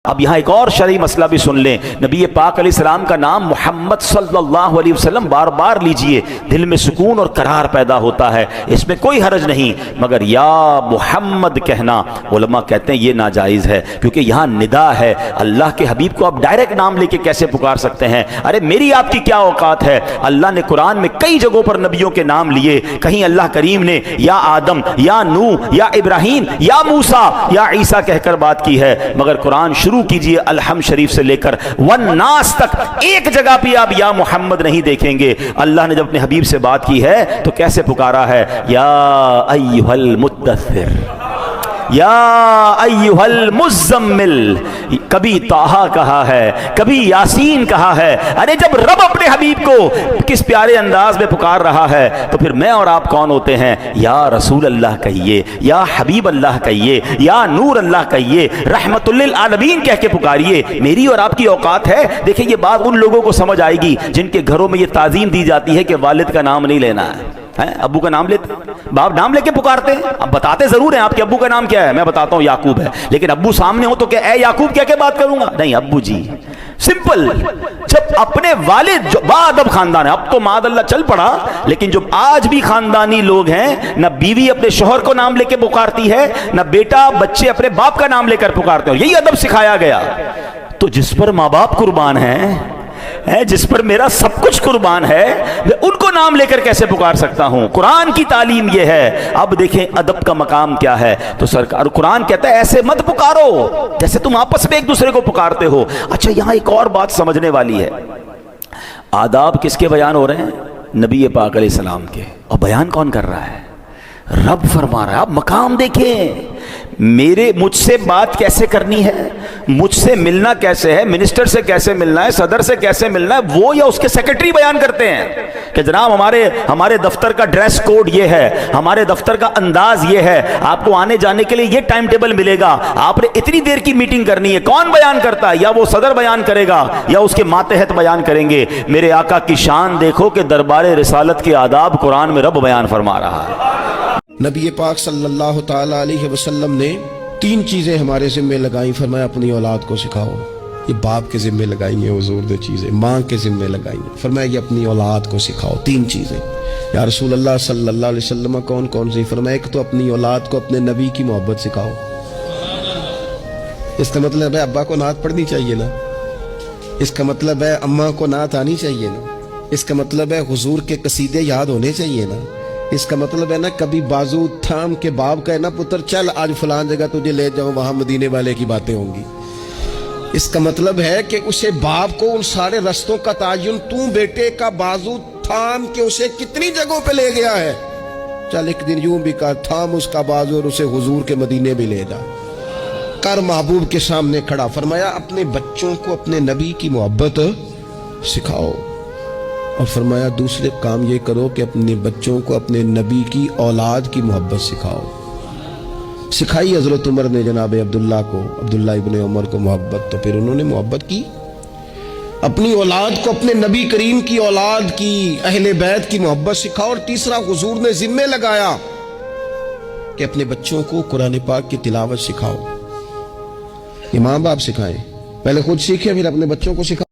اب یہاں ایک اور شرعی مسئلہ بھی سن لیں، نبی پاک علیہ السلام کا نام محمد صلی اللہ علیہ وسلم بار بار لیجئے، دل میں سکون اور قرار پیدا ہوتا ہے، اس میں کوئی حرج نہیں، مگر یا محمد کہنا علماء کہتے ہیں یہ ناجائز ہے، کیونکہ یہاں ندا ہے، اللہ کے حبیب کو آپ ڈائریکٹ نام لے کے کیسے پکار سکتے ہیں؟ ارے میری آپ کی کیا اوقات ہے؟ اللہ نے قرآن میں کئی جگہوں پر نبیوں کے نام لیے، کہیں اللہ کریم نے یا آدم یا نوح یا ابراہیم یا موسیٰ یا عیسیٰ کہہ کر بات کی ہے، مگر قرآن شروع کیجئے الحمد شریف سے لے کر والناس تک ایک جگہ پہ آپ یا محمد نہیں دیکھیں گے۔ اللہ نے جب اپنے حبیب سے بات کی ہے تو کیسے پکارا ہے؟ یا ایھا المدثر، یا ایھا المزمل، کبھی طٰہٰ کہا ہے، کبھی یاسین کہا ہے۔ ارے جب رب اپنے حبیب کو کس پیارے انداز میں پکار رہا ہے تو پھر میں اور آپ کون ہوتے ہیں؟ یا رسول اللہ کہیے، یا حبیب اللہ کہیے، یا نور اللہ کہیے، رحمت للعالمین کہہ کے پکاریے۔ میری اور آپ کی اوقات ہے؟ دیکھیں یہ بات ان لوگوں کو سمجھ آئے گی جن کے گھروں میں یہ تعظیم دی جاتی ہے کہ والد کا نام نہیں لینا ہے، ابو کا نام لیتے، باپ نام لے کے پکارتے ہیں، اب بتاتے ضرور ہیں آپ کے ابو کا نام کیا ہے، میں بتاتا ہوں یعقوب ہے، لیکن ابو سامنے ہو تو کہ اے یعقوب کہہ کے بات کروں گا؟ نہیں، ابو جی، سمپل۔ جب اپنے والد جو باادب خاندان ہے، اب تو معاذ اللہ چل پڑا، لیکن جب آج بھی خاندانی لوگ ہیں، نہ بیوی اپنے شوہر کو نام لے کے پکارتی ہے، نہ بیٹا بچے اپنے باپ کا نام لے کر پکارتے ہیں، یہی ادب سکھایا گیا۔ تو جس پر ماں باپ قربان ہیں، جس پر میرا سب کچھ قربان ہے، میں ان کو نام لے کر کیسے پکار سکتا ہوں؟ قرآن کی تعلیم یہ ہے۔ اب دیکھیں ادب کا مقام کیا ہے، تو سرکار قرآن کہتا ہے ایسے مت پکارو جیسے تم آپس میں ایک دوسرے کو پکارتے ہو۔ اچھا یہاں ایک اور بات سمجھنے والی ہے، آداب کس کے بیان ہو رہے ہیں؟ نبی پاک علیہ السلام کے، اور بیان کون کر رہا ہے؟ رب فرما رہا ہے۔ آپ مقام دیکھیں، مجھ سے بات کیسے کرنی ہے، مجھ سے ملنا کیسے ہے، منسٹر سے کیسے ملنا ہے، صدر سے کیسے ملنا ہے، وہ یا اس کے سیکرٹری بیان کرتے ہیں کہ جناب ہمارے دفتر کا ڈریس کوڈ یہ ہے، ہمارے دفتر کا انداز یہ ہے، آپ کو آنے جانے کے لیے یہ ٹائم ٹیبل ملے گا، آپ نے اتنی دیر کی میٹنگ کرنی ہے۔ کون بیان کرتا ہے؟ یا وہ صدر بیان کرے گا یا اس کے ماتحت بیان کریں گے۔ میرے آقا کی شان دیکھو کہ دربار رسالت کے آداب قرآن میں رب بیان فرما رہا ہے۔ نبی پاک صلی اللہ تعالی علیہ وسلم نے 3 چیزیں ہمارے ذمہ لگائیں، فرمایا اپنی اولاد کو سکھاؤ۔ یہ باپ کے ذمہ لگائیں ہیں حضور نے چیزیں، ماں کے ذمہ لگائیں ہیں، فرمایا یہ اپنی اولاد کو سکھاؤ۔ 3 چیزیں یا رسول اللہ صلی اللہ علیہ وسلم کون کون سی؟ فرمایا ایک تو اپنی اولاد کو اپنے نبی کی محبت سکھاؤ۔ اس کا مطلب ہے ابا کو نعت پڑھنی چاہیے نا، اس کا مطلب ہے اماں کو نعت آنی چاہیے نا، اس کا مطلب ہے حضور کے قصیدے یاد ہونے چاہیے نا، اس کا مطلب ہے نا کبھی بازو تھام کے باپ کا ہے نا پتر چل آج فلان جگہ تجھے لے جاؤں، وہاں مدینے والے کی باتیں ہوں گی۔ اس کا مطلب ہے کہ اسے باپ کو ان سارے رستوں کا تعین تو بیٹے کا بازو تھام کے اسے کتنی جگہوں پہ لے گیا ہے، چل ایک دن یوں بھی کہا تھام اس کا بازو اور اسے حضور کے مدینے بھی لے جا کر محبوب کے سامنے کھڑا۔ فرمایا اپنے بچوں کو اپنے نبی کی محبت سکھاؤ، اور فرمایا دوسرے کام یہ کرو کہ اپنے بچوں کو اپنے نبی کی اولاد کی محبت سکھاؤ۔ سکھائی حضرت عمر نے جناب عبداللہ ابن عمر کو محبت، تو پھر انہوں نے محبت کی، اپنی اولاد کو اپنے نبی کریم کی اولاد کی اہل بیت کی محبت سکھاؤ۔ اور تیسرا حضور نے ذمہ لگایا کہ اپنے بچوں کو قرآن پاک کی تلاوت سکھاؤ۔ یہ ماں باپ سکھائیں، پہلے خود سیکھیں پھر اپنے بچوں کو سکھائیں۔